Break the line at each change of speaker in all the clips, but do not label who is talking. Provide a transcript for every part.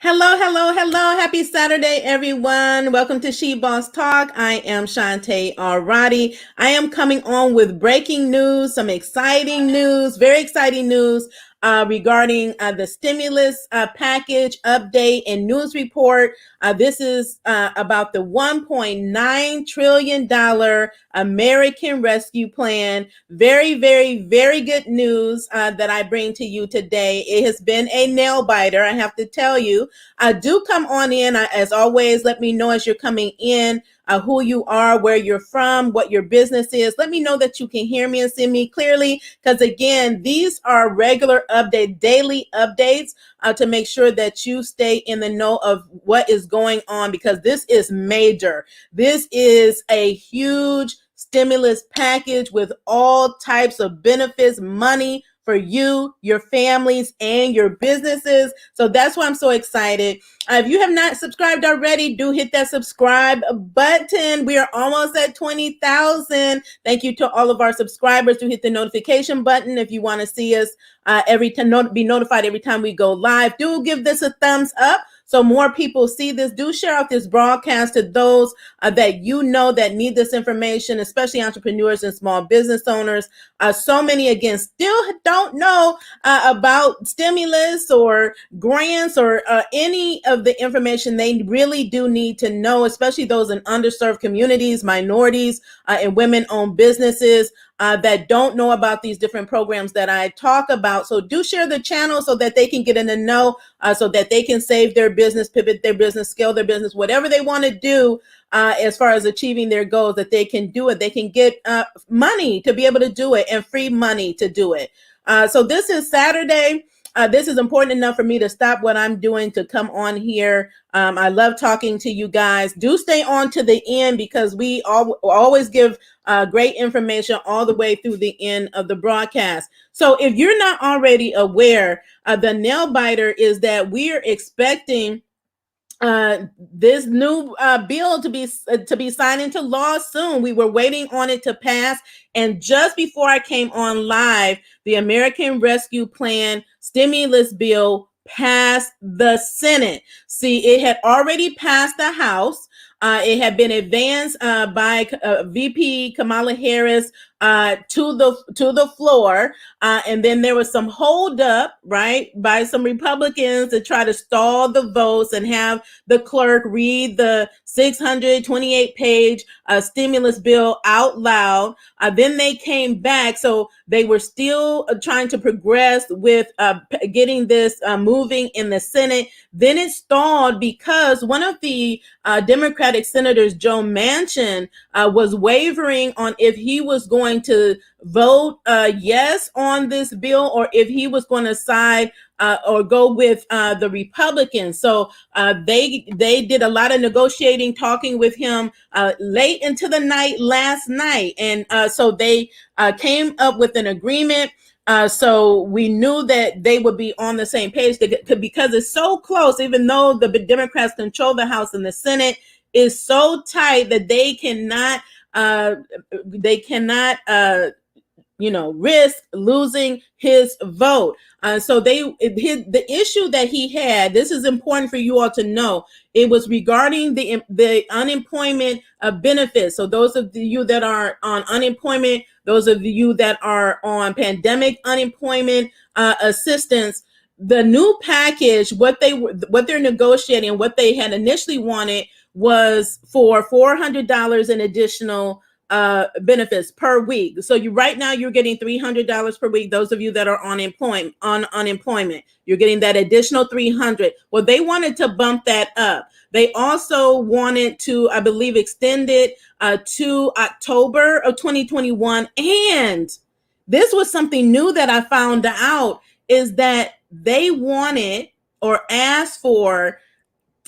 Hello, hello, hello. Happy Saturday, everyone. Welcome to She Boss Talk. I am Shante Roddy. I am coming on with breaking news, some exciting news, very exciting news regarding the stimulus package update and news report. This is about the $1.9 trillion American Rescue Plan. Very, very, very good news that I bring to you today. It has been a nail biter, I have to tell you. Do come on in. As always, let me know as you're coming in who you are, where you're from, what your business is. Let me know that you can hear me and see me clearly, because again, these are regular update, daily updates to make sure that you stay in the know of what is going on, because this is major. This is a huge stimulus package with all types of benefits, money for you, your families, and your businesses. So that's why I'm so excited. If you have not subscribed already, do hit that subscribe button. We are almost at 20,000. Thank you to all of our subscribers. Do hit the notification button if you want to see us every time, be notified every time we go live. Do give this a thumbs up so more people see this. Do share out this broadcast to those that you know that need this information, especially entrepreneurs and small business owners. So many, again, still don't know about stimulus or grants or any of the information they really do need to know, especially those in underserved communities, minorities, and women-owned businesses that don't know about these different programs that I talk about. So do share the channel so that they can get in the know, so that they can save their business, pivot their business, scale their business, whatever they want to do as far as achieving their goals, that they can do it. They can get money to be able to do it and free money to do it. So this is Saturday. This is important enough for me to stop what I'm doing to come on here. I love talking to you guys. Do stay on to the end, because we always give great information all the way through the end of the broadcast. So if you're not already aware, the nail biter is that we are expecting this new bill to be signed into law soon. We were waiting on it to pass, and just before I came on live, the American Rescue Plan stimulus bill passed the Senate. See, it had already passed the House. It had been advanced by VP Kamala Harris to the floor, and then there was some hold up, right, by some Republicans to try to stall the votes and have the clerk read the 628-page stimulus bill out loud. Then they came back, so they were still trying to progress with getting this moving in the Senate. Then it stalled because one of the Democratic senators, Joe Manchin, was wavering on if he was going to vote yes on this bill, or if he was going to side or go with the Republicans. So they did a lot of negotiating, talking with him late into the night last night. And so they came up with an agreement. So we knew that they would be on the same page because it's so close, even though the Democrats control the House and the Senate is so tight that they cannot risk losing his vote. So the issue that he had, this is important for you all to know, it was regarding the unemployment benefits. So those of you that are on unemployment, those of you that are on pandemic unemployment assistance, the new package, what they're negotiating, what they had initially wanted was for $400 in additional benefits per week. So right now you're getting $300 per week. Those of you that are on unemployment, you're getting that additional $300. Well, they wanted to bump that up. They also wanted to, I believe, extend it to October of 2021. And this was something new that I found out, is that they wanted or asked for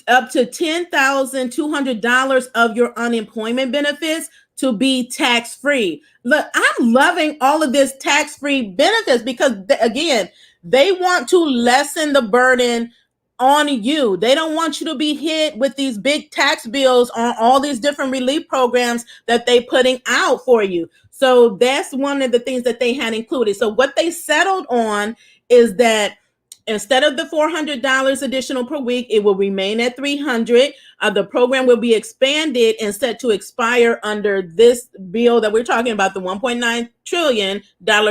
up to $10,200 of your unemployment benefits to be tax-free. Look, I'm loving all of this tax-free benefits because, again, they want to lessen the burden on you. They don't want you to be hit with these big tax bills on all these different relief programs that they're putting out for you. So that's one of the things that they had included. So what they settled on is that instead of the $400 additional per week, it will remain at $300. The program will be expanded and set to expire under this bill that we're talking about, the $1.9 trillion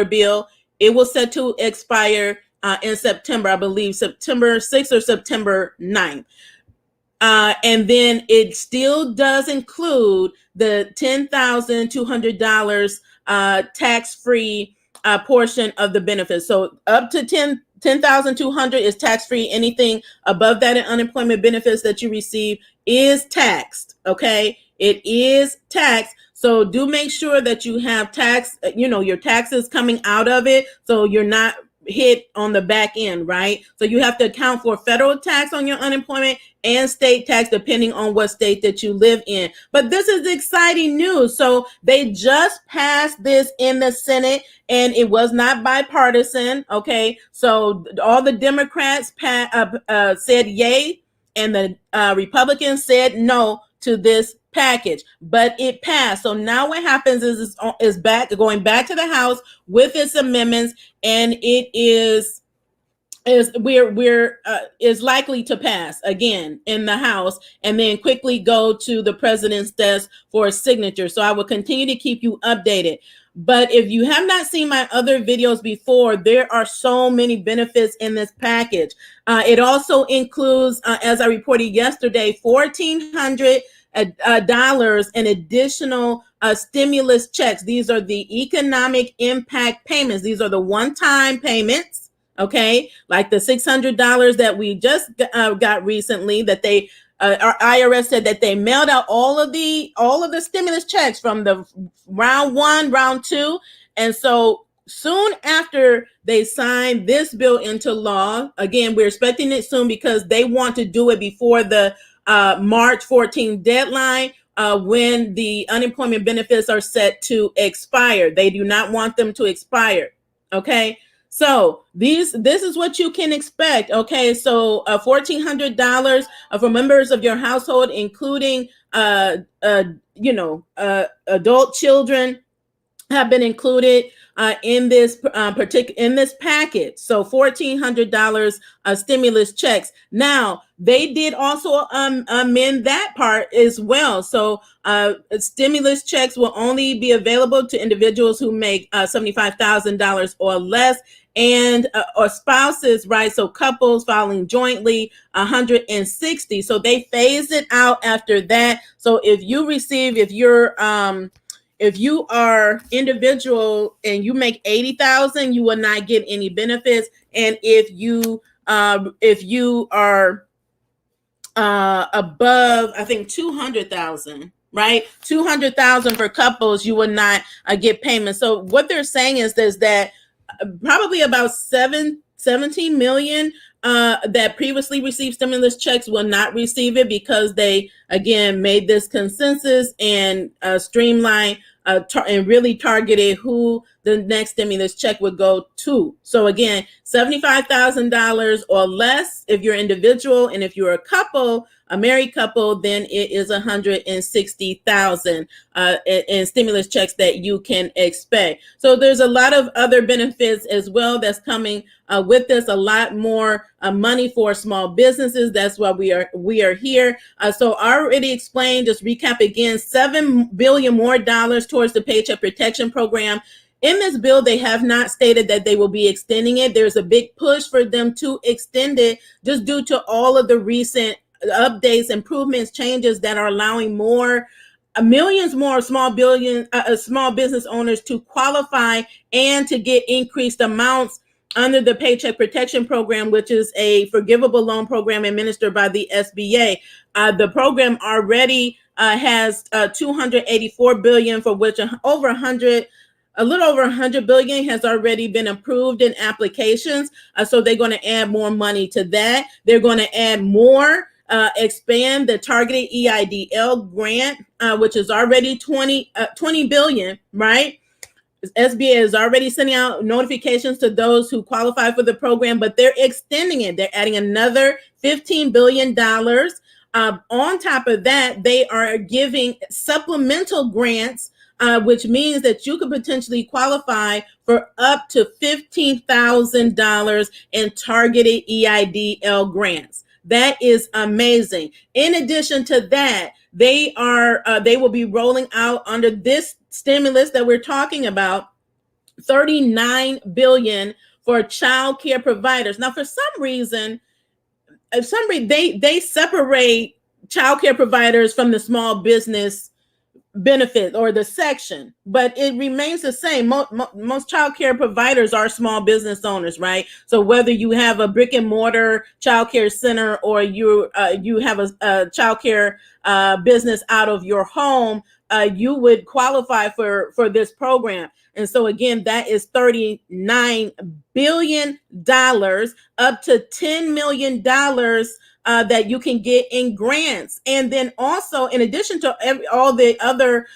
bill. It will set to expire in September, I believe September 6th or September 9th. And then it still does include the $10,200 tax-free portion of the benefits. So up to $10,200 is tax-free. Anything above that in unemployment benefits that you receive is taxed. Okay, it is taxed. So do make sure that you have your taxes coming out of it, so you're not hit on the back end, right? So you have to account for federal tax on your unemployment and state tax, depending on what state that you live in. But this is exciting news. So they just passed this in the Senate, and it was not bipartisan. Okay, so all the Democrats said yay, and the Republicans said no to this package, but it passed. So now what happens is going back to the House with its amendments, and it is likely to pass again in the House and then quickly go to the president's desk for a signature. So I will continue to keep you updated. But if you have not seen my other videos before, there are so many benefits in this package. It also includes, as I reported yesterday, $1,400 in additional stimulus checks. These are the economic impact payments. These are the one-time payments. Okay, like the $600 that we just got recently, that our IRS said that they mailed out all of the stimulus checks from the round 1, round 2, and so soon after they signed this bill into law, again, we're expecting it soon because they want to do it before the March 14th deadline, when the unemployment benefits are set to expire. They do not want them to expire. Okay. So this is what you can expect. Okay, so $1,400 for members of your household, including adult children, have been included in this package. So $1,400 stimulus checks. Now they did also amend that part as well. So stimulus checks will only be available to individuals who make $75,000 or less, and or spouses, right? So couples filing jointly, 160. So they phased it out after that. So if you are individual and you make 80,000, you will not get any benefits. And if you are above, I think 200,000, right? 200,000 for couples, you will not get payments. So what they're saying is that probably about 17 million that previously received stimulus checks will not receive it, because they again made this consensus and streamlined and really targeted who the next stimulus check would go to. So again, $75,000 or less if you're individual, and if you're a couple, a married couple, then it is 160,000 in stimulus checks that you can expect. So there's a lot of other benefits as well that's coming with this. A lot more money for small businesses. That's why we are here. So I already explained. Just recap again: $7 billion more towards the Paycheck Protection Program. In this bill, they have not stated that they will be extending it. There's a big push for them to extend it, just due to all of the recent updates, improvements, changes that are allowing millions more small business owners to qualify and to get increased amounts under the Paycheck Protection Program, which is a forgivable loan program administered by the SBA. The program already has $284 billion, for which a little over 100 billion has already been approved in applications. So they're going to add more money to that. They're going to add more, expand the targeted EIDL grant, which is already 20 billion, right? SBA is already sending out notifications to those who qualify for the program, but they're extending it. They're adding another $15 billion. On top of that, they are giving supplemental grants which means that you could potentially qualify for up to $15,000 in targeted EIDL grants. That is amazing. In addition to that, they will be rolling out under this stimulus that we're talking about, $39 billion for child care providers. Now, for some reason, they separate child care providers from the small business benefit or the section, but it remains the same. Most child care providers are small business owners, right? So whether you have a brick and mortar child care center or you have a child care business out of your home, you would qualify for this program. And so again, that is $39 billion, up to $10 million that you can get in grants. And then also, in addition to all the other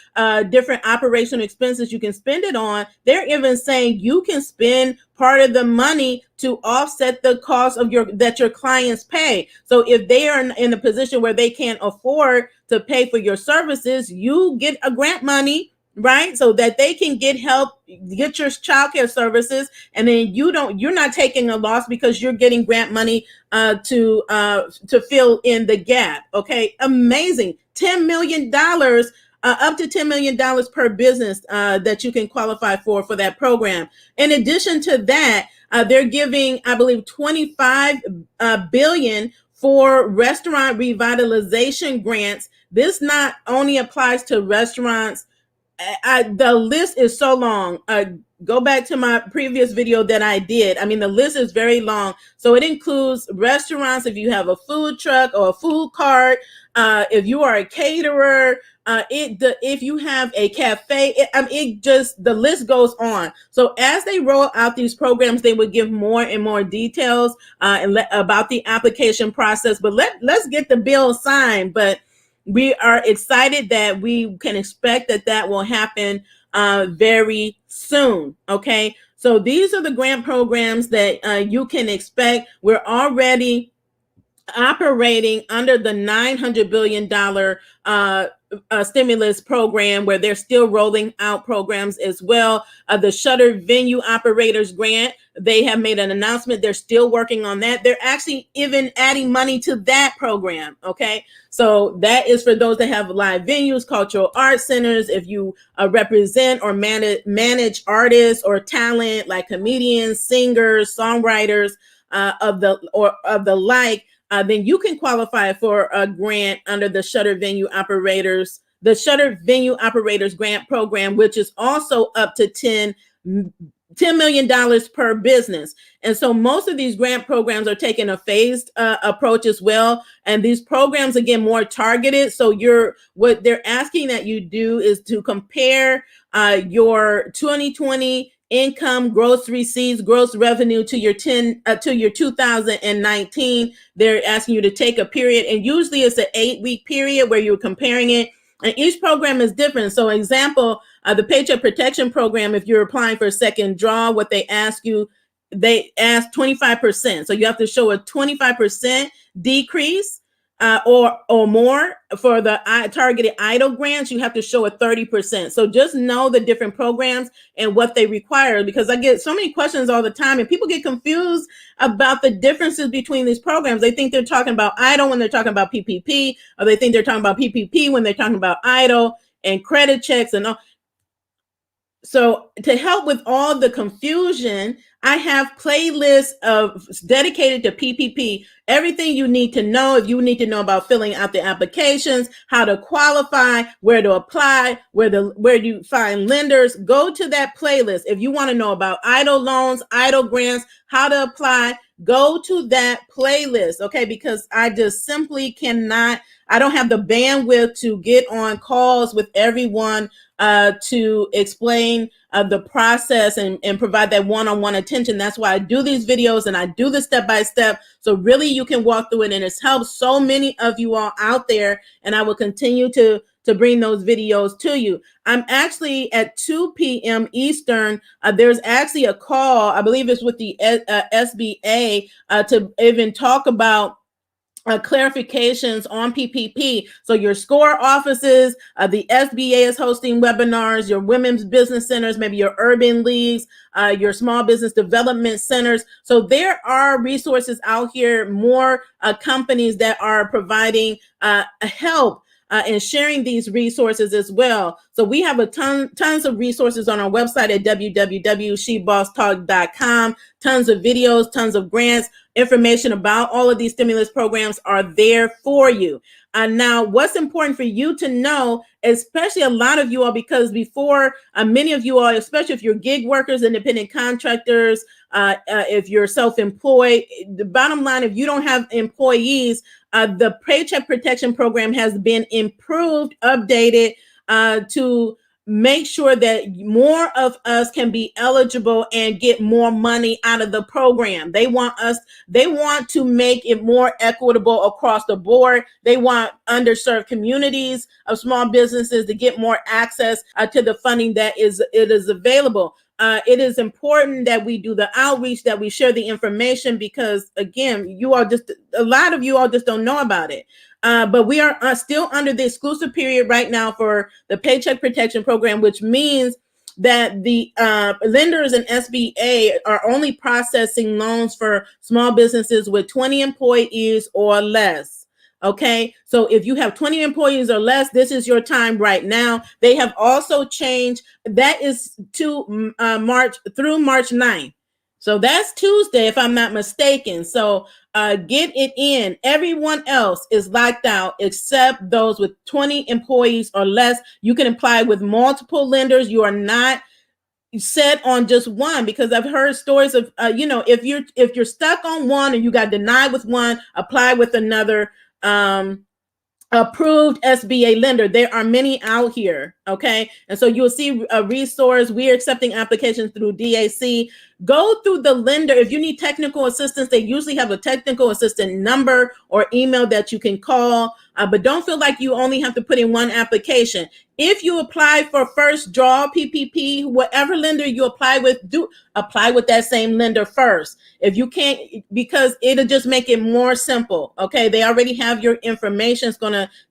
different operational expenses you can spend it on, they're even saying you can spend part of the money to offset the cost of that your clients pay. So if they are in a position where they can't afford to pay for your services, you get a grant money, right? So that they can get help, get your childcare services, and then you're not taking a loss because you're getting grant money to fill in the gap. Okay, amazing. $10 million, up to $10 million per business that you can qualify for that program. In addition to that, they're giving, I believe, $25 billion for restaurant revitalization grants. This not only applies to restaurants. The list is so long. Go back to my previous video that I did. I mean, the list is very long. So it includes restaurants, if you have a food truck or a food cart, if you are a caterer, if you have a cafe, the list goes on. So as they roll out these programs, they would give more and more details about the application process. But let's get the bill signed. But we are excited that we can expect that will happen very soon. Okay, so these are the grant programs that you can expect. We're already operating under the $900 billion stimulus program, where they're still rolling out programs as well. The Shutter Venue Operators Grant, they have made an announcement. They're still working on that. They're actually even adding money to that program. Okay, so that is for those that have live venues, cultural arts centers. If you represent or manage artists or talent like comedians, singers, songwriters of the like, then you can qualify for a grant under the Shutter Venue Operators Grant Program, which is also up to $10 million per business. And so most of these grant programs are taking a phased approach as well. And these programs, again, more targeted. So what they're asking that you do is to compare your 2020 income, gross receipts, gross revenue to your 2019. They're asking you to take a period, and usually it's an 8-week period where you're comparing it. And each program is different. So example, the Paycheck Protection Program, if you're applying for a second draw, what they ask 25%. So you have to show a 25% decrease or more. For the targeted EIDL grants, you have to show a 30%. So just know the different programs and what they require, because I get so many questions all the time and people get confused about the differences between these programs. They think they're talking about EIDL when they're talking about PPP, or they think they're talking about PPP when they're talking about EIDL and credit checks and all. So to help with all the confusion, I have playlists dedicated to PPP. Everything you need to know. If you need to know about filling out the applications, how to qualify, where to apply, where you find lenders, go to that playlist. If you want to know about EIDL loans, EIDL grants, how to apply, go to that playlist, okay? Because I just simply cannot, I don't have the bandwidth to get on calls with everyone to explain the process and provide that one-on-one attention. That's why I do these videos and I do this step-by-step. So really you can walk through it, and it's helped so many of you all out there, and I will continue to bring those videos to you. I'm actually at 2 p.m. Eastern. There's actually a call, I believe it's with the SBA to even talk about clarifications on PPP. So your SCORE offices, the SBA is hosting webinars, your women's business centers, maybe your urban leagues, your small business development centers. So there are resources out here, more companies that are providing help and sharing these resources as well. So we have tons of resources on our website at www.shebosstalk.com, tons of videos, tons of grants, information about all of these stimulus programs are there for you. Now, what's important for you to know, especially a lot of you all, because before many of you all, especially if you're gig workers, independent contractors, if you're self-employed, the bottom line, if you don't have employees, the Paycheck Protection Program has been improved, updated to make sure that more of us can be eligible and get more money out of the program. They want to make it more equitable across the board. They want underserved communities of small businesses to get more access to the funding that it is available. It is important that we do the outreach, that we share the information, because again, a lot of you all just don't know about it. But we are still under the exclusive period right now for the Paycheck Protection Program, which means that the lenders and SBA are only processing loans for small businesses with 20 employees or less. Okay, so if you have 20 employees or less, this is your time right now. They have also changed, that is to March through March 9th. So that's Tuesday, if I'm not mistaken. So get it in. Everyone else is locked out except those with 20 employees or less. You can apply with multiple lenders. You are not set on just one, because I've heard stories of if you're stuck on one and you got denied with one, apply with another approved SBA lender. There are many out here. Okay. And so you'll see a resource. We are accepting applications through DAC. Go through the lender. If you need technical assistance, they usually have a technical assistant number or email that you can call. But don't feel like you only have to put in one application. If you apply for first draw PPP, whatever lender you apply with, do apply with that same lender first. If you can't, because it'll just make it more simple. Okay, they already have your information.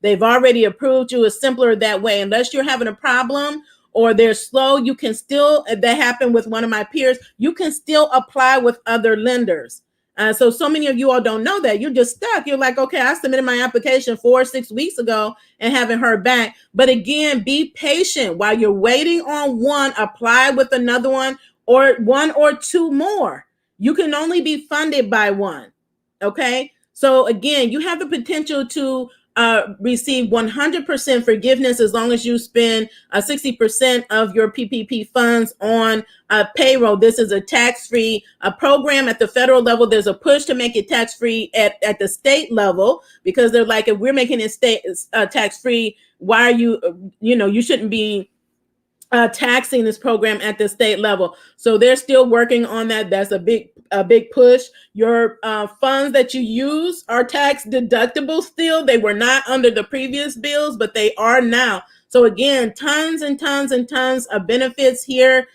They've already approved you. It's simpler that way. Unless you're having a problem or they're slow, you can still, that happened with one of my peers, you can still apply with other lenders. So many of you all don't know that. You're just stuck. You're like, okay, I submitted my application 4 or 6 weeks ago and haven't heard back. But again, be patient. While you're waiting on one, apply with another one or two more. You can only be funded by one. Okay. So again, you have the potential to receive 100% forgiveness as long as you spend 60% of your PPP funds on payroll. This is a tax-free program at the federal level. There's a push to make it tax-free at the state level, because they're like, if we're making it state tax-free, why are you shouldn't be taxing this program at the state level. So they're still working on that. That's a big push. Your funds that you use are tax deductible still. They were not under the previous bills, but they are now. So again, tons and tons and tons of benefits here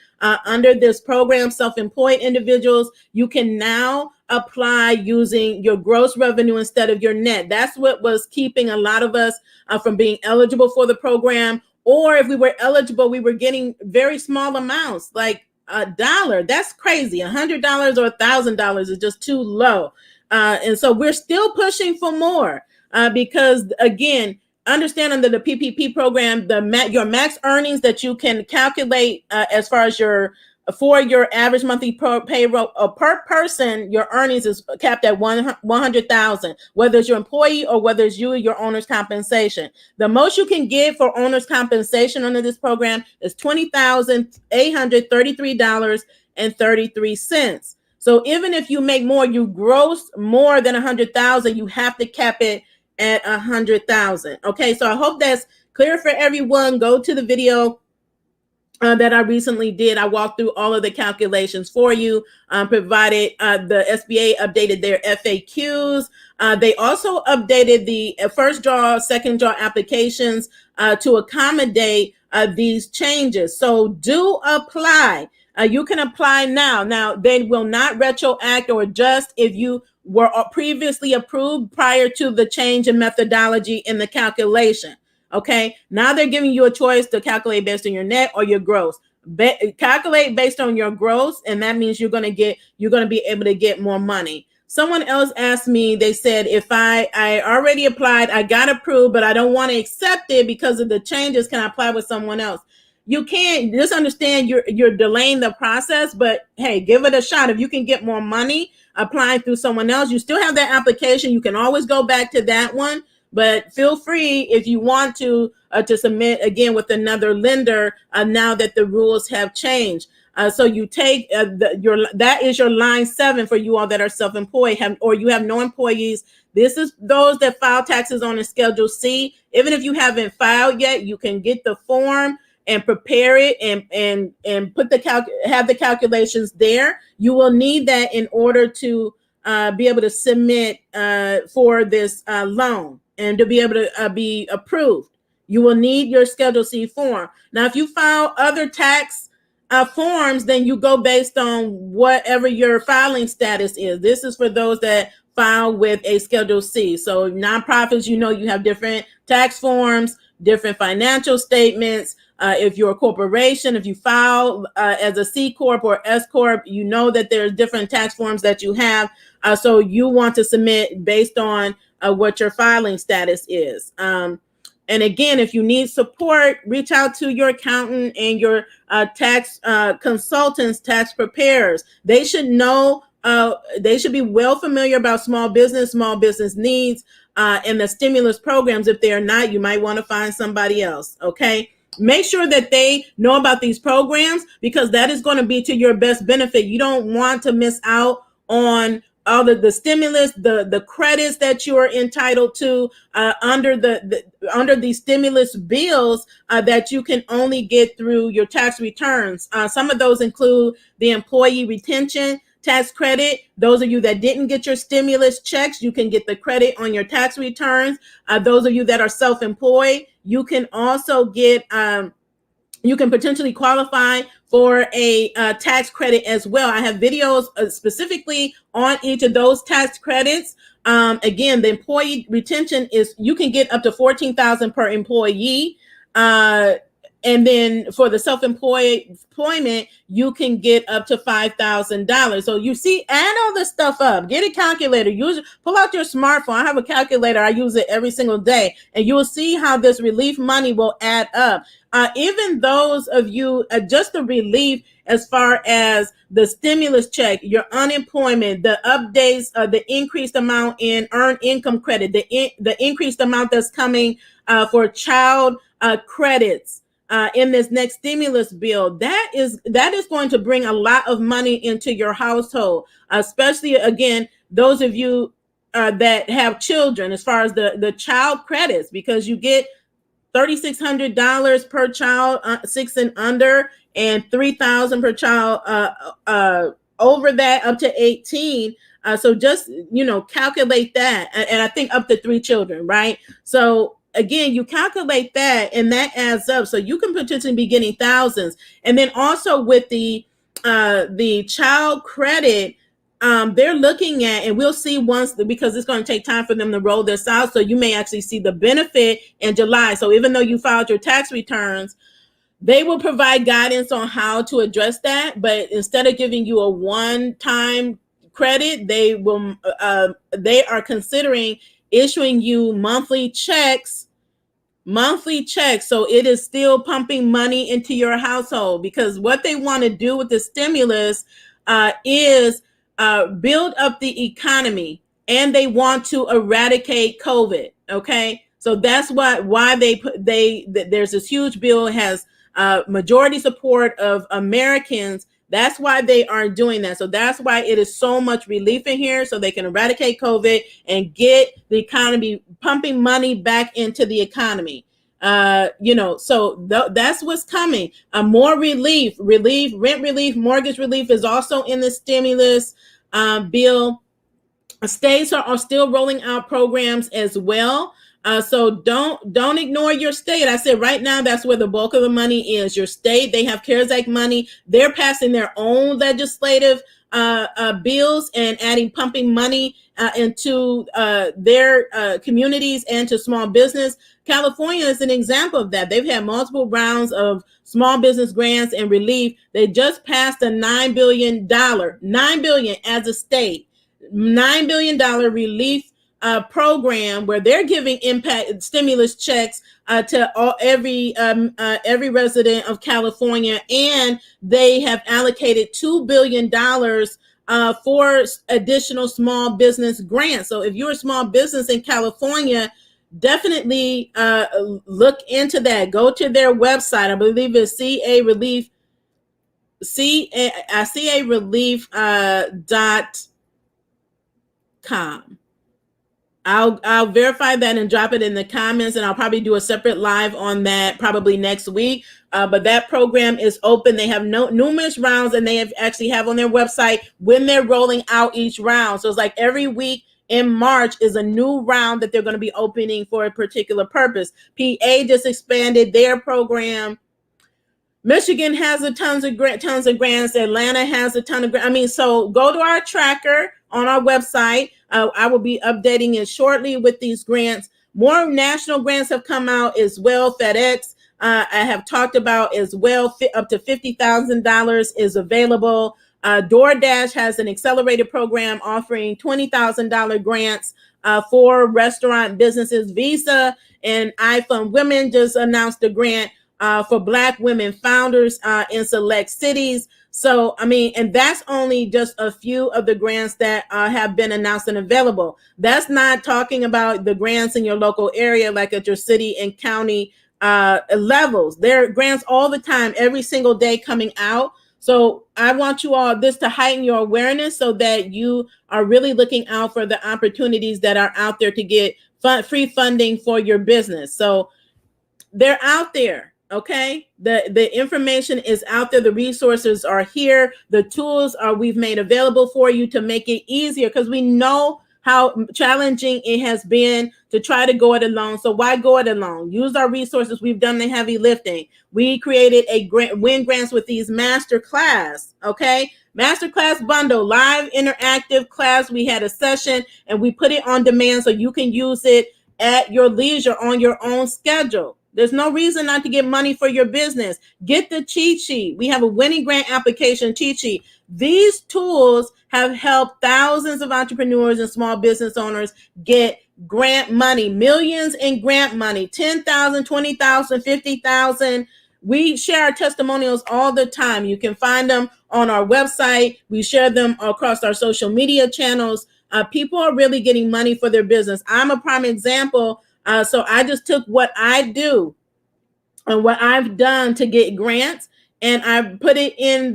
under this program. Self-employed individuals, you can now apply using your gross revenue instead of your net. That's what was keeping a lot of us from being eligible for the program. Or if we were eligible, we were getting very small amounts, like $1. That's crazy. $100 or $1,000 is just too low. And so we're still pushing for more because, again, understand under the PPP program, your max earnings that you can calculate as far as for your average monthly payroll per person, your earnings is capped at $100,000, whether it's your employee or whether it's your owner's compensation. The most you can get for owner's compensation under this program is $20,833.33. So even if you make more, you gross more than $100,000, you have to cap it at $100,000. Okay, so I hope that's clear for everyone. Go to the video that I recently did. I walked through all of the calculations for you, provided the SBA updated their FAQs. They also updated the first draw, second draw applications to accommodate these changes. So do apply. You can apply now. Now, they will not retroact or adjust if you were previously approved prior to the change in methodology in the calculation. Okay. Now they're giving you a choice to calculate based on your net or your gross. Calculate based on your gross, and that means you're going to be able to get more money. Someone else asked me, they said, if I already applied, I got approved, but I don't want to accept it because of the changes, can I apply with someone else? You can't. Just understand you're delaying the process, but hey, give it a shot. If you can get more money applying through someone else, you still have that application. You can always go back to that one, but feel free if you want to submit again with another lender now that the rules have changed. So you take that is your line 7 for you all that are self-employed or you have no employees. This is those that file taxes on a Schedule C. Even if you haven't filed yet, you can get the form and prepare it and put have the calculations there. You will need that in order to be able to submit for this loan and to be able to be approved. You will need your Schedule C form. Now, if you file other tax forms, then you go based on whatever your filing status is. This is for those that file with a Schedule C. So nonprofits, you have different tax forms, different financial statements. If you're a corporation, if you file as a C Corp or S Corp, you know that there's different tax forms that you have. So you want to submit based on what your filing status is. And again, if you need support, reach out to your accountant and your tax consultants, tax preparers. They should know, they should be well familiar about small business needs, and the stimulus programs. If they are not, you might want to find somebody else, okay? Make sure that they know about these programs because that is going to be to your best benefit. You don't want to miss out on all the stimulus, the credits that you are entitled to under the stimulus bills that you can only get through your tax returns. Some of those include the employee retention tax credit. Those of you that didn't get your stimulus checks, you can get the credit on your tax returns. Those of you that are self-employed, you can also get you can potentially qualify for a tax credit as well. I have videos specifically on each of those tax credits. Again, the employee retention is you can get up to $14,000 per employee. And then for the self-employment, you can get up to $5,000. So you see, add all this stuff up. Get a calculator. Pull out your smartphone. I have a calculator. I use it every single day. And you will see how this relief money will add up. Even those of you, just the relief as far as the stimulus check, your unemployment, the updates, the increased amount in earned income credit, the increased amount that's coming for child credits. In this next stimulus bill, that is going to bring a lot of money into your household, especially again those of you that have children. As far as the child credits, because you get $3,600 per child 6 and under, and $3,000 per child over that up to 18. So just calculate that, and I think up to 3 children, right? So again, you calculate that and that adds up. So you can potentially be getting thousands. And then also with the child credit, they're looking at, and we'll see once, because it's going to take time for them to roll this out. So you may actually see the benefit in July. So even though you filed your tax returns, they will provide guidance on how to address that. But instead of giving you a one-time credit, they are considering issuing you monthly checks. So it is still pumping money into your household, because what they want to do with the stimulus is build up the economy, and they want to eradicate COVID. Okay, so that's why there's this huge bill, has majority support of Americans. That's why they are doing that. So that's why it is so much relief in here, so they can eradicate COVID and get the economy pumping money back into the economy. So that's what's coming. More relief, rent relief, mortgage relief is also in the stimulus bill. States are still rolling out programs as well. So don't ignore your state. I said right now that's where the bulk of the money is. Your state, they have CARES Act money. They're passing their own legislative bills and pumping money into their communities and to small business. California is an example of that. They've had multiple rounds of small business grants and relief. They just passed a $9 billion as a state, $9 billion relief program where they're giving impact stimulus checks to every resident of California, and they have allocated $2 billion for additional small business grants. So if you're a small business in California, definitely look into that. Go to their website. I believe it's CA Relief .com. I'll verify that and drop it in the comments, and I'll probably do a separate live on that probably next week. But that program is open. They have numerous rounds, and they actually have on their website when they're rolling out each round. So it's like every week in March is a new round that they're going to be opening for a particular purpose. PA just expanded their program. Michigan has tons of grants. Atlanta has a ton of grants. So go to our tracker on our website. I will be updating it shortly with these grants. More national grants have come out as well. FedEx, I have talked about as well. Up to $50,000 is available. DoorDash has an accelerated program offering $20,000 grants for restaurant businesses. Visa and iFund Women just announced a grant for Black women founders in select cities. So, and that's only just a few of the grants that have been announced and available. That's not talking about the grants in your local area, like at your city and county levels. There are grants all the time, every single day coming out. So I want you all this to heighten your awareness so that you are really looking out for the opportunities that are out there to get free funding for your business. So they're out there. Okay, the information is out there. The resources are here. The tools we've made available for you to make it easier, because we know how challenging it has been to try to go it alone. So why go it alone? Use our resources. We've done the heavy lifting. We created a win grants with these Masterclass. Okay, Masterclass bundle, live interactive class. We had a session and we put it on demand so you can use it at your leisure on your own schedule. There's no reason not to get money for your business. Get the cheat sheet. We have a winning grant application cheat sheet. These tools have helped thousands of entrepreneurs and small business owners get grant money, millions in grant money, 10,000, 20,000, 50,000. We share our testimonials all the time. You can find them on our website. We share them across our social media channels. People are really getting money for their business. I'm a prime example. So I just took what I do and what I've done to get grants, and I put it in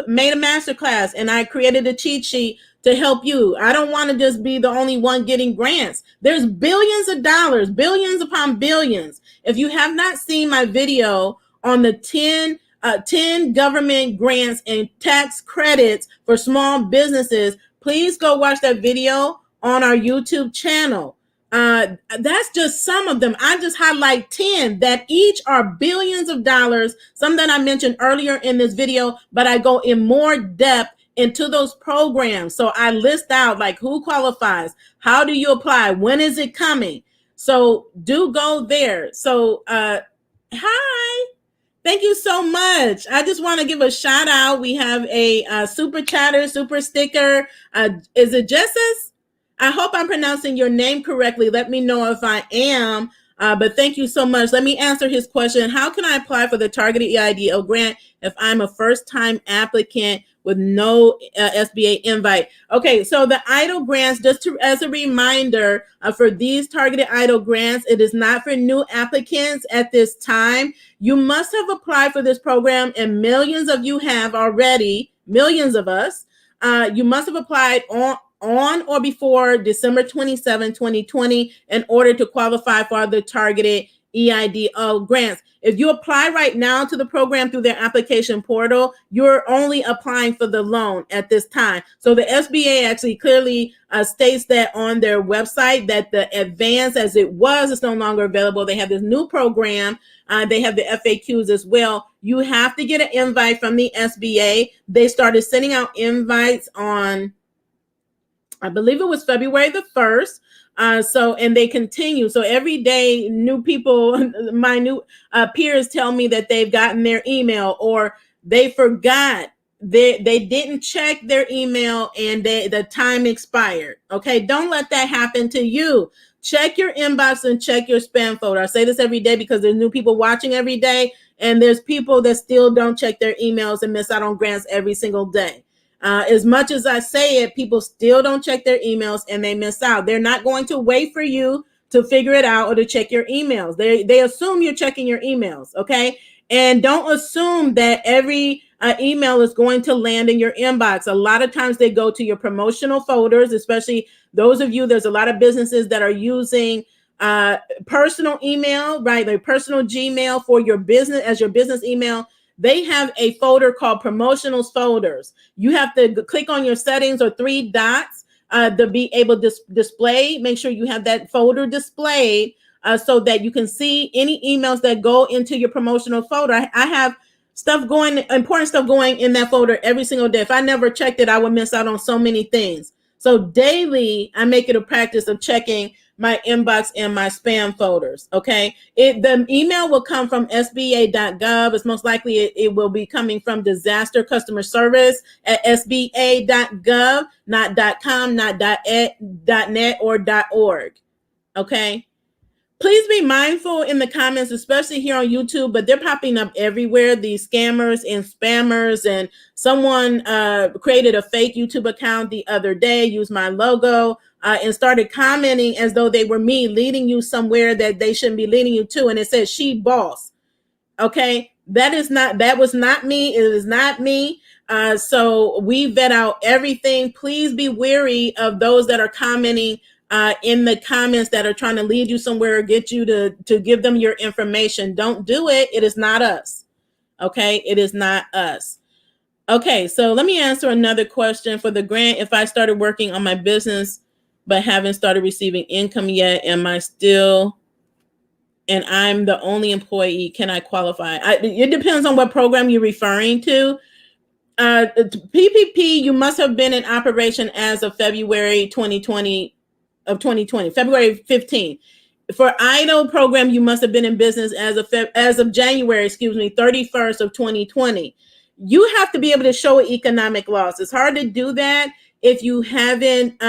made a masterclass, and I created a cheat sheet to help you. I don't want to just be the only one getting grants. There's billions of dollars, billions upon billions. If you have not seen my video on the 10 government grants and tax credits for small businesses, please go watch that video on our YouTube channel. That's just some of them. I just highlight 10 that each are billions of dollars, some that I mentioned earlier in this video, but I go in more depth into those programs. So I list out like who qualifies, how do you apply, when is it coming? So do go there. So hi. Thank you so much. I just want to give a shout out. We have a super chatter, super sticker. Is it Jessus? I hope I'm pronouncing your name correctly. Let me know if I am. But thank you so much. Let me answer his question. How can I apply for the targeted EIDL grant if I'm a first-time applicant with no SBA invite? Okay, so the EIDL grants, as a reminder, for these targeted EIDL grants, it is not for new applicants at this time. You must have applied for this program, and millions of you have already, millions of us. You must have applied on or before December 27, 2020 in order to qualify for the targeted EIDL grants. If you apply right now to the program through their application portal, you're only applying for the loan at this time. So the SBA actually clearly states that on their website that the advance as it was is no longer available. They have this new program. They have the FAQs as well. You have to get an invite from the SBA. They started sending out invites on, I believe it was February the 1st. And they continue. So every day, new people, my new peers tell me that they've gotten their email or they forgot. They didn't check their email and the time expired. Okay, don't let that happen to you. Check your inbox and check your spam folder. I say this every day because there's new people watching every day, and there's people that still don't check their emails and miss out on grants every single day. As much as I say it, people still don't check their emails and they miss out. They're not going to wait for you to figure it out or to check your emails. They assume you're checking your emails, okay? And don't assume that every email is going to land in your inbox. A lot of times they go to your promotional folders, especially those of you, there's a lot of businesses that are using personal email, right? Their personal Gmail for your business as your business email. They have a folder called promotionals folders. You have to click on your settings or three dots to be able to display. Make sure you have that folder displayed so that you can see any emails that go into your promotional folder. I have stuff going, important stuff going in that folder every single day. If I never checked it, I would miss out on so many things. So daily, I make it a practice of checking my inbox and my spam folders. Okay. The email will come from sba.gov. It's most likely it will be coming from disaster customer service at sba.gov, not .com, not .net or .org. Okay. Please be mindful in the comments, especially here on YouTube, but they're popping up everywhere, these scammers and spammers. And someone created a fake YouTube account the other day, used my logo, and started commenting as though they were me, leading you somewhere that they shouldn't be leading you to. And it says, she boss. Okay, that was not me. It is not me. So we vet out everything. Please be wary of those that are commenting in the comments that are trying to lead you somewhere or get you to give them your information. Don't do it. It is not us. Okay, it is not us. Okay, so let me answer another question. For the grant, if I started working on my business but haven't started receiving income yet, am I still, and I'm the only employee, can I qualify? It depends on what program you're referring to. PPP, you must have been in operation as of February 2020, February 15th. For EIDL program, you must have been in business as of January, 31st of 2020. You have to be able to show an economic loss. It's hard to do that if you haven't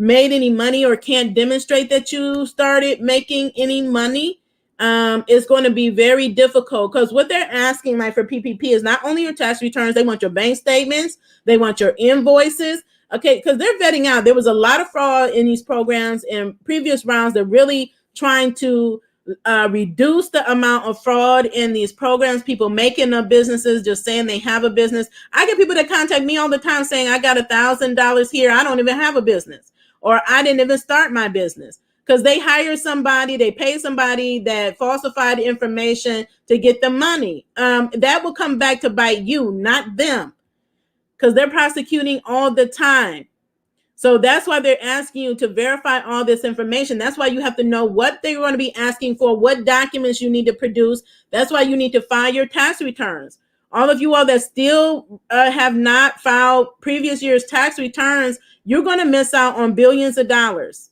made any money or can't demonstrate that you started making any money. It's going to be very difficult because what they're asking, like for PPP, is not only your tax returns, they want your bank statements, they want your invoices. Okay, because they're vetting out. There was a lot of fraud in these programs in previous rounds. They're really trying to reduce the amount of fraud in these programs. People making up businesses, just saying they have a business. I get people that contact me all the time saying, I got $1,000 here. I don't even have a business, or I didn't even start my business. Because they hire somebody, they pay somebody that falsified information to get the money. That will come back to bite you, not them, because they're prosecuting all the time. So that's why they're asking you to verify all this information. That's why you have to know what they're going to be asking for, what documents you need to produce. That's why you need to file your tax returns. All of you all that still have not filed previous year's tax returns, you're going to miss out on billions of dollars.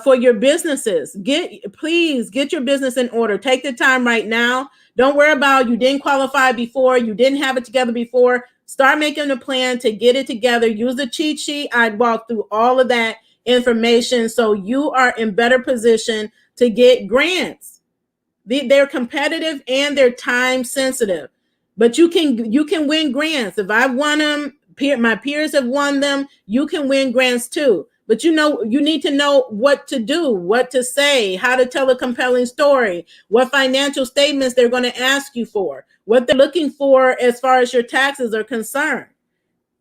For your businesses. Please get your business in order. Take the time right now. Don't worry about you didn't qualify before, you didn't have it together before. Start making a plan to get it together. Use the cheat sheet. I'd walk through all of that information so you are in better position to get grants. They're competitive and they're time sensitive, but you can win grants. If I've won them, my peers have won them, you can win grants too. But you need to know what to do, what to say, how to tell a compelling story, what financial statements they're going to ask you for, what they're looking for as far as your taxes are concerned.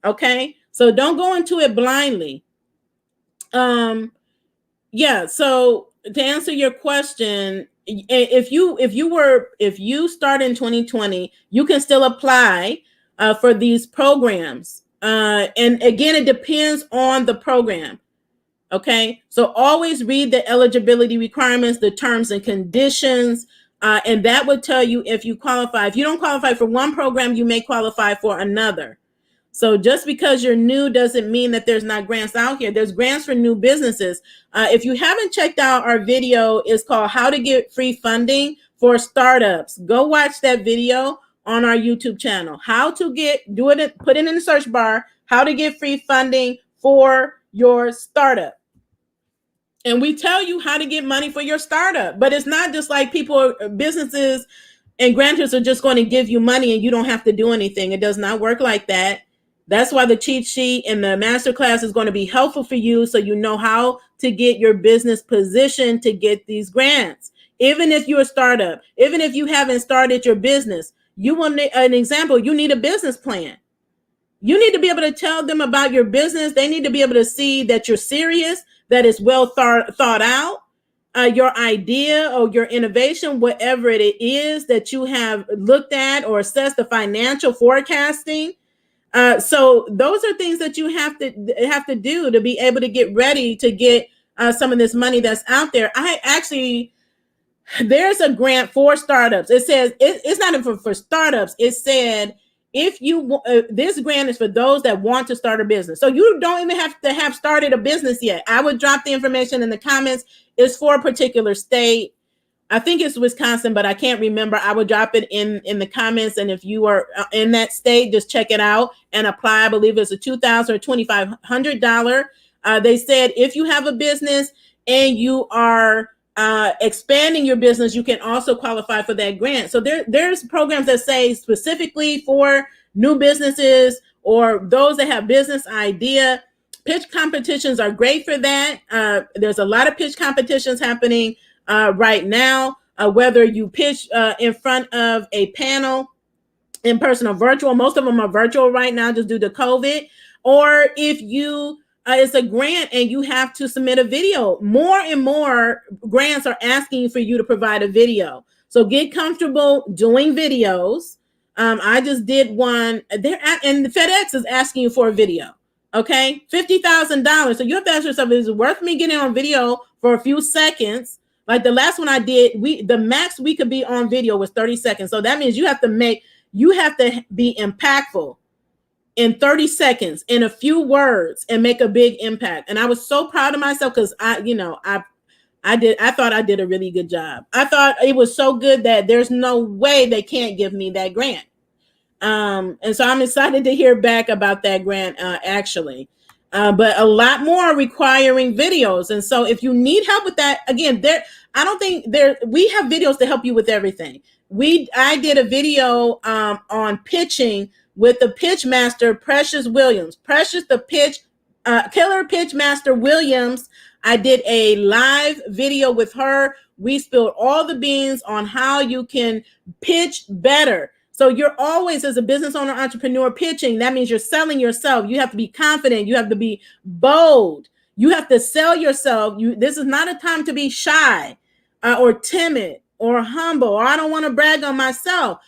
Okay, so don't go into it blindly. Yeah, so to answer your question, if you start in 2020, you can still apply for these programs. And again, it depends on the program. Okay, so always read the eligibility requirements, the terms and conditions, and that would tell you if you qualify. If you don't qualify for one program, you may qualify for another. So just because you're new doesn't mean that there's not grants out here. There's grants for new businesses. If you haven't checked out our video, it's called How to Get Free Funding for Startups. Go watch that video on our YouTube channel. How to put it in the search bar, how to get free funding for your startup. And we tell you how to get money for your startup, but it's not just like businesses and grantors are just going to give you money and you don't have to do anything. It does not work like that. That's why the cheat sheet and the masterclass is going to be helpful for you, so you know how to get your business positioned to get these grants. Even if you're a startup, even if you haven't started your business, you want an example, you need a business plan. You need to be able to tell them about your business. They need to be able to see that you're serious, that it's well thought out, your idea or your innovation, whatever it is that you have looked at or assessed, the financial forecasting. So those are things that you have to do to be able to get ready to get some of this money that's out there. There's a grant for startups. It says it's not even for startups. It said if you this grant is for those that want to start a business. So you don't even have to have started a business yet. I would drop the information in the comments. It's for a particular state. I think it's Wisconsin, but I can't remember. I would drop it in the comments. And if you are in that state, just check it out and apply. I believe it's a $2,000 or $2,500. They said if you have a business and you are expanding your business, you can also qualify for that grant. So there's programs that say specifically for new businesses or those that have business idea. Pitch competitions are great for that. There's a lot of pitch competitions happening right now, whether you pitch in front of a panel, in person or virtual. Most of them are virtual right now just due to COVID. Or if you it's a grant and you have to submit a video. More and more grants are asking for you to provide a video. So get comfortable doing videos. I just did one there, and FedEx is asking you for a video. Okay, $50,000. So you have to ask yourself, is it worth me getting on video for a few seconds? Like the last one I did, the max we could be on video was 30 seconds. So that means you have to be impactful in 30 seconds, in a few words, and make a big impact. And I was so proud of myself because I thought I did a really good job. I thought it was so good that there's no way they can't give me that grant. And so I'm excited to hear back about that grant actually. But a lot more are requiring videos. And so if you need help with that, again, we have videos to help you with everything. I did a video on pitching with the pitch master, Precious Williams. Killer pitch master Williams. I did a live video with her. We spilled all the beans on how you can pitch better. So you're always, as a business owner, entrepreneur, pitching. That means you're selling yourself. You have to be confident. You have to be bold. You have to sell yourself. This is not a time to be shy or timid or humble, or I don't want to brag on myself.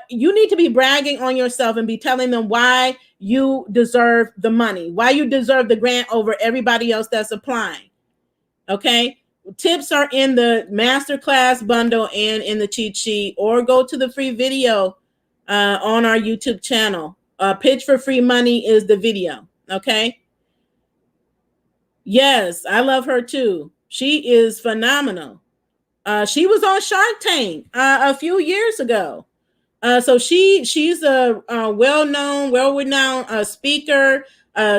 You need to be bragging on yourself and be telling them why you deserve the money, why you deserve the grant over everybody else that's applying. Okay. Tips are in the masterclass bundle and in the cheat sheet, or go to the free video on our YouTube channel. Pitch for Free Money is the video. Okay. Yes, I love her too. She is phenomenal. She was on Shark Tank a few years ago. So she's a well-known, well-renowned speaker.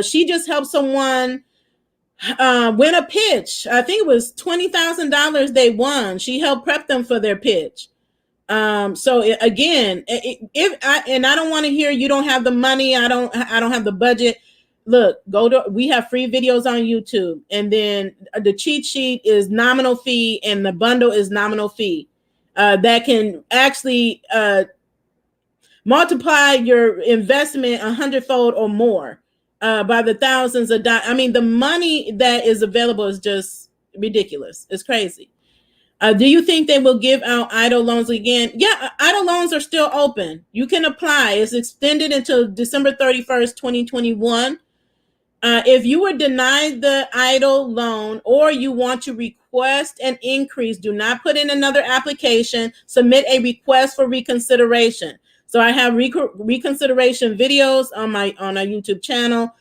She just helped someone win a pitch. I think it was $20,000 they won. She helped prep them for their pitch. So again, I don't want to hear you don't have the money. I don't have the budget. Look, we have free videos on YouTube, and then the cheat sheet is nominal fee and the bundle is nominal fee. That can actually multiply your investment 100-fold or more by the thousands of dollars. I mean, the money that is available is just ridiculous. It's crazy. Do you think they will give out EIDL loans again? Yeah, EIDL loans are still open. You can apply. It's extended until December 31st, 2021. If you were denied the EIDL loan or you want to request an increase, do not put in another application. Submit a request for reconsideration. So I have reconsideration videos on our YouTube channel.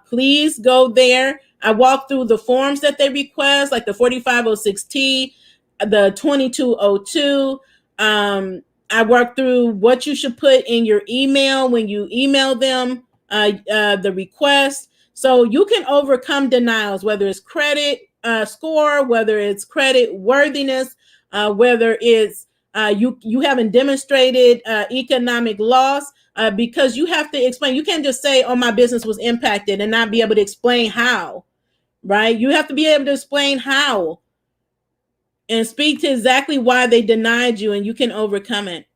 Please go there. I walk through the forms that they request, like the 4506T, the 2202. I work through what you should put in your email when you email them the request. So you can overcome denials, whether it's credit score, whether it's credit worthiness, whether it's you haven't demonstrated economic loss, because you have to explain. You can't just say, "Oh, my business was impacted," and not be able to explain how. Right? You have to be able to explain how and speak to exactly why they denied you, and you can overcome it.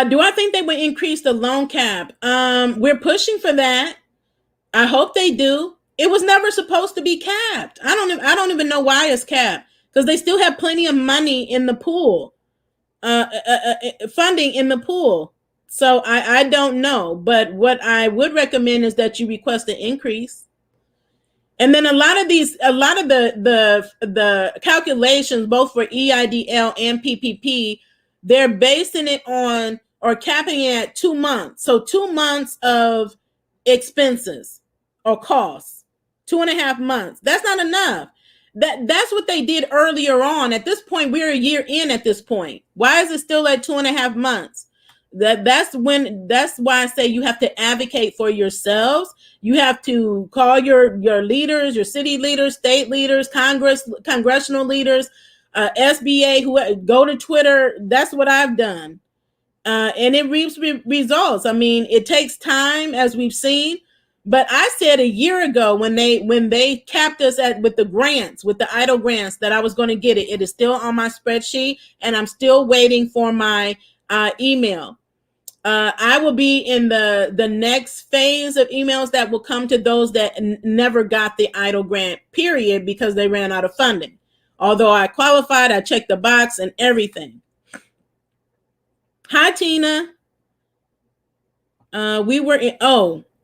Do I think they would increase the loan cap? We're pushing for that. I hope they do. It was never supposed to be capped. I don't even know why it's capped, because they still have plenty of money in the pool, funding in the pool. So I don't know, but what I would recommend is that you request an increase. And then a lot of the calculations, both for EIDL and PPP, they're basing it on or capping it at 2 months. So 2 months of expenses or costs, 2.5 months. That's not enough. That's what they did earlier on. At this point, we're a year in at this point. Why is it still at 2.5 months? That's why I say you have to advocate for yourselves. You have to call your leaders, your city leaders, state leaders, congressional leaders, SBA, who go to Twitter. That's what I've done. And it reaps results. I mean, it takes time, as we've seen. But I said a year ago when they capped us with the grants, with the EIDL grants, that I was going to get it. It is still on my spreadsheet, and I'm still waiting for my email. I will be in the next phase of emails that will come to those that never got the EIDL grant, period, because they ran out of funding. Although I qualified, I checked the box and everything. Hi, Tina.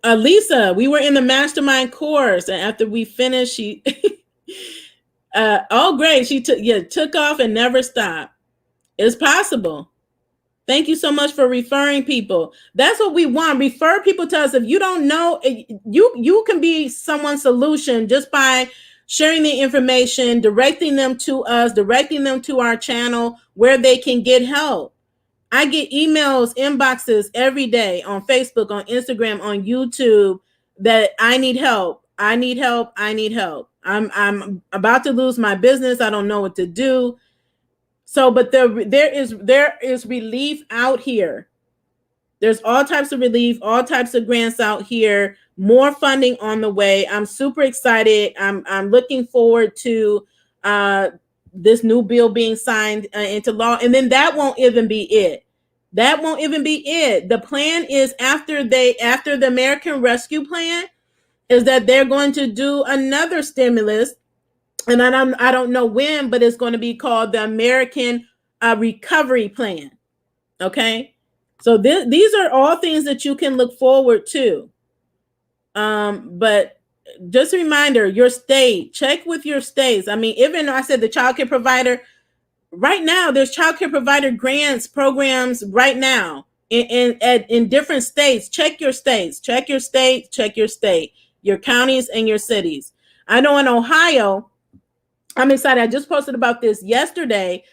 Lisa, we were in the mastermind course, and after we finished, she great. She took off and never stopped. It's possible. Thank you so much for referring people. That's what we want. Refer people to us. If you don't know, you can be someone's solution just by sharing the information, directing them to us, directing them to our channel where they can get help. I get emails, inboxes every day on Facebook, on Instagram, on YouTube that I need help. I need help. I need help. I'm about to lose my business. I don't know what to do. So, but there is relief out here. There's all types of relief, all types of grants out here, more funding on the way. I'm super excited. I'm looking forward to this new bill being signed into law. And then that won't even be it. That won't even be it. The plan is after the American Rescue Plan is that they're going to do another stimulus. And I don't know when, but it's going to be called the American Recovery Plan. Okay. So these are all things that you can look forward to. But just a reminder, your state, check with your states. I mean, even though I said the child care provider, right now, there's child care provider grants programs right now in different states. Check your states, check your state, check your state, your counties and your cities. I know in Ohio, I'm excited. I just posted about this yesterday.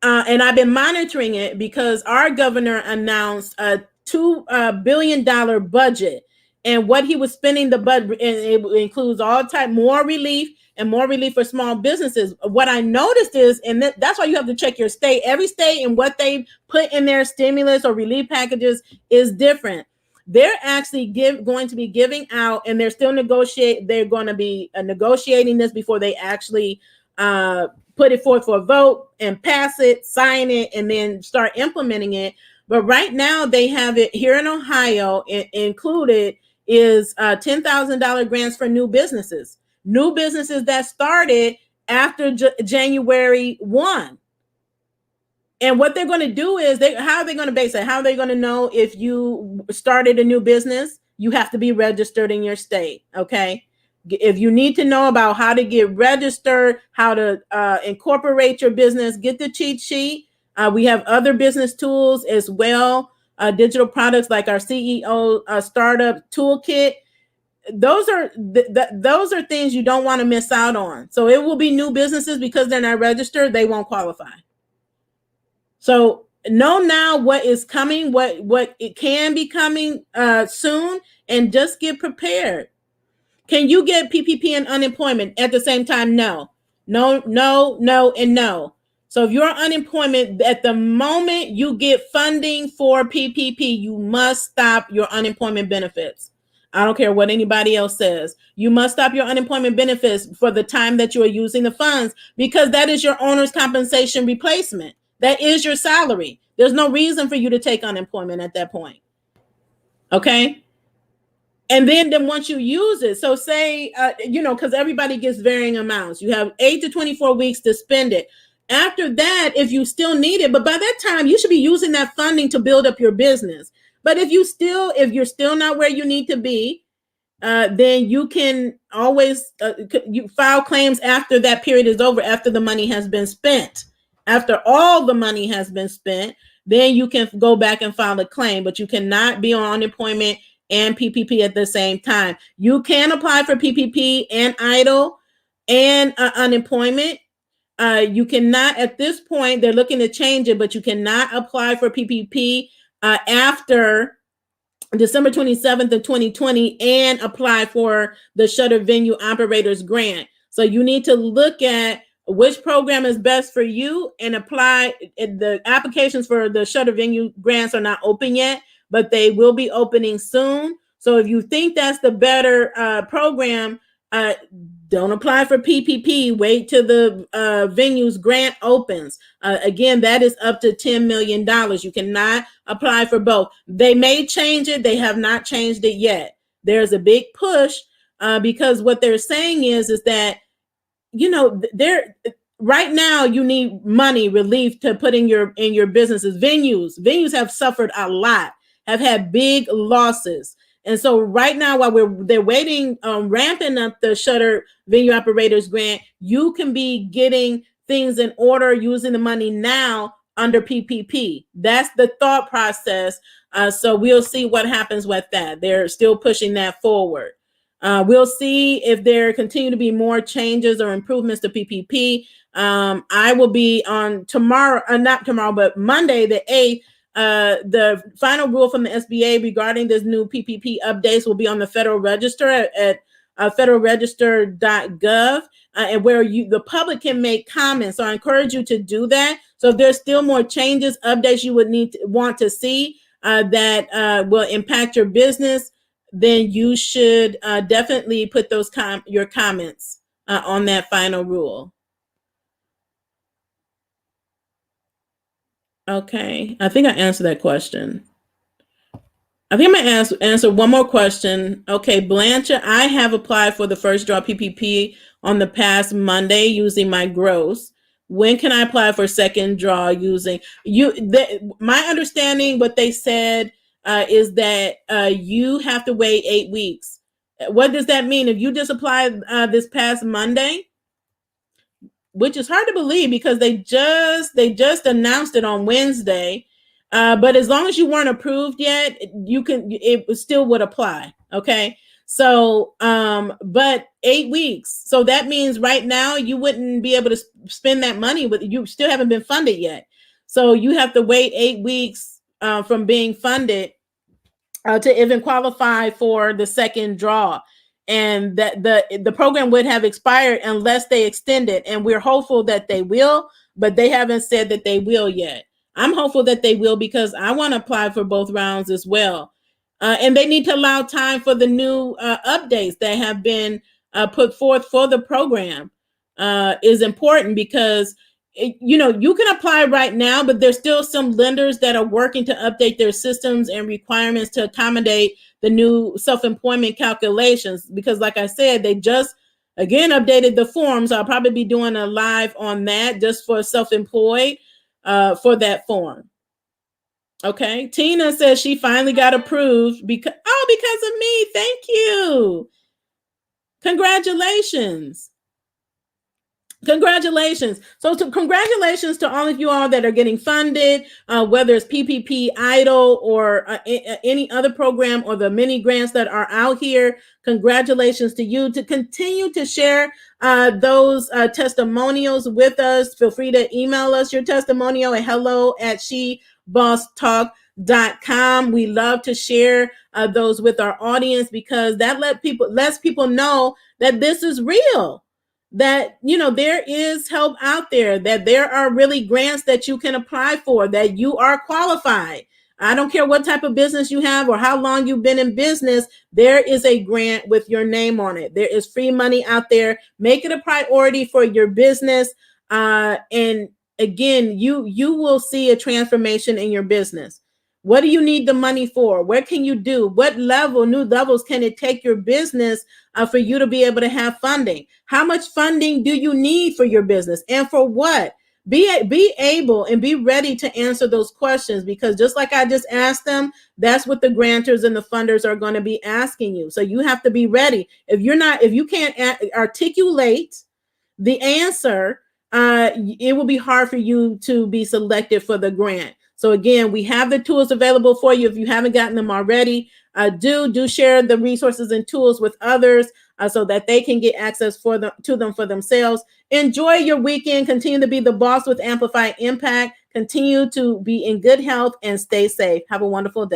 And I've been monitoring it because our governor announced a $2 billion budget, and what he was spending the budget, and it includes all type more relief for small businesses. What I noticed is, and that's why you have to check your state. Every state and what they put in their stimulus or relief packages is different. They're actually going to be giving out, and they're still negotiating. They're going to be negotiating this before they actually put it forth for a vote and pass it, sign it, and then start implementing it. But right now they have it here in Ohio. Included is $10,000 grants for new businesses that started after January 1. And what they're going to do is, how are they going to base it? How are they going to know if you started a new business? You have to be registered in your state, okay? If you need to know about how to get registered, how to incorporate your business, get the cheat sheet. We have other business tools as well, digital products like our CEO startup toolkit. Those are those are things you don't want to miss out on. So it will be new businesses, because they're not registered, they won't qualify. So know now what is coming, what it can be coming soon, and just get prepared. Can you get PPP and unemployment at the same time? No, and no. So if you're unemployment, at the moment you get funding for PPP, you must stop your unemployment benefits. I don't care what anybody else says. You must stop your unemployment benefits for the time that you are using the funds, because that is your owner's compensation replacement. That is your salary. There's no reason for you to take unemployment at that point. Okay? And then once you use it, so say, because everybody gets varying amounts. You have 8 to 24 weeks to spend it. After that, if you still need it, but by that time, you should be using that funding to build up your business. But if you're still not where you need to be, then you can always you file claims after that period is over, after the money has been spent. After all the money has been spent, then you can go back and file a claim, but you cannot be on unemployment and PPP at the same time. You can apply for PPP and EIDL and unemployment. You cannot, at this point, they're looking to change it, but you cannot apply for PPP after December 27th of 2020 and apply for the Shutter Venue Operators Grant. So you need to look at which program is best for you and apply. The applications for the Shutter Venue grants are not open yet, but they will be opening soon. So if you think that's the better program, don't apply for PPP. Wait till the venues grant opens. Again, that is up to $10 million. You cannot apply for both. They may change it. They have not changed it yet. There's a big push because what they're saying is that, right now you need money relief to put in your businesses. Venues have suffered a lot, have had big losses. And so right now, while they're waiting, ramping up the Shutter Venue Operators Grant, you can be getting things in order using the money now under PPP. That's the thought process. So we'll see what happens with that. They're still pushing that forward. We'll see if there continue to be more changes or improvements to PPP. I will be on not tomorrow, but Monday the 8th. The final rule from the SBA regarding this new PPP updates will be on the Federal Register at federalregister.gov, and where the public can make comments. So I encourage you to do that. So if there's still more changes, updates you would want to see that will impact your business, then you should definitely put those your comments on that final rule. Okay, I think I answered that question. I think I'm going to answer one more question. Okay, Blanche, I have applied for the first draw PPP on the past Monday using my gross. When can I apply for second draw using my understanding, what they said is that you have to wait 8 weeks. What does that mean? If you just applied this past Monday, which is hard to believe because they just announced it on Wednesday. But as long as you weren't approved yet, it still would apply. Okay. So, but 8 weeks. So that means right now you wouldn't be able to spend that money, but you still haven't been funded yet. So you have to wait 8 weeks from being funded to even qualify for the second draw. And that the program would have expired unless they extend it. And we're hopeful that they will, but they haven't said that they will yet. I'm hopeful that they will because I want to apply for both rounds as well. And they need to allow time for the new updates that have been put forth for the program is important because you can apply right now, but there's still some lenders that are working to update their systems and requirements to accommodate the new self-employment calculations. Because like I said, they just Again, updated the forms. I'll probably be doing a live on that just for self-employed for that form. Okay. Tina says she finally got approved because of me. Thank you. Congratulations. Congratulations. So congratulations to all of you all that are getting funded, whether it's PPP EIDL or any other program or the many grants that are out here. Congratulations to you. To continue to share those testimonials with us, feel free to email us your testimonial at hello@shebosstalk.com. We love to share those with our audience because that lets people know that this is real. That, there is help out there, that there are really grants that you can apply for, that you are qualified. I don't care what type of business you have or how long you've been in business, there is a grant with your name on it. There is free money out there. Make it a priority for your business. And again, you will see a transformation in your business. What do you need the money for? What can you do? What new levels can it take your business for you to be able to have funding? How much funding do you need for your business and for what? Be able and be ready to answer those questions, because just like I just asked them, that's what the grantors and the funders are going to be asking you. So you have to be ready. If you can't articulate the answer, it will be hard for you to be selected for the grant. So again, we have the tools available for you. If you haven't gotten them already, do share the resources and tools with others so that they can get access to them for themselves. Enjoy your weekend. Continue to be the boss with amplified impact. Continue to be in good health and stay safe. Have a wonderful day.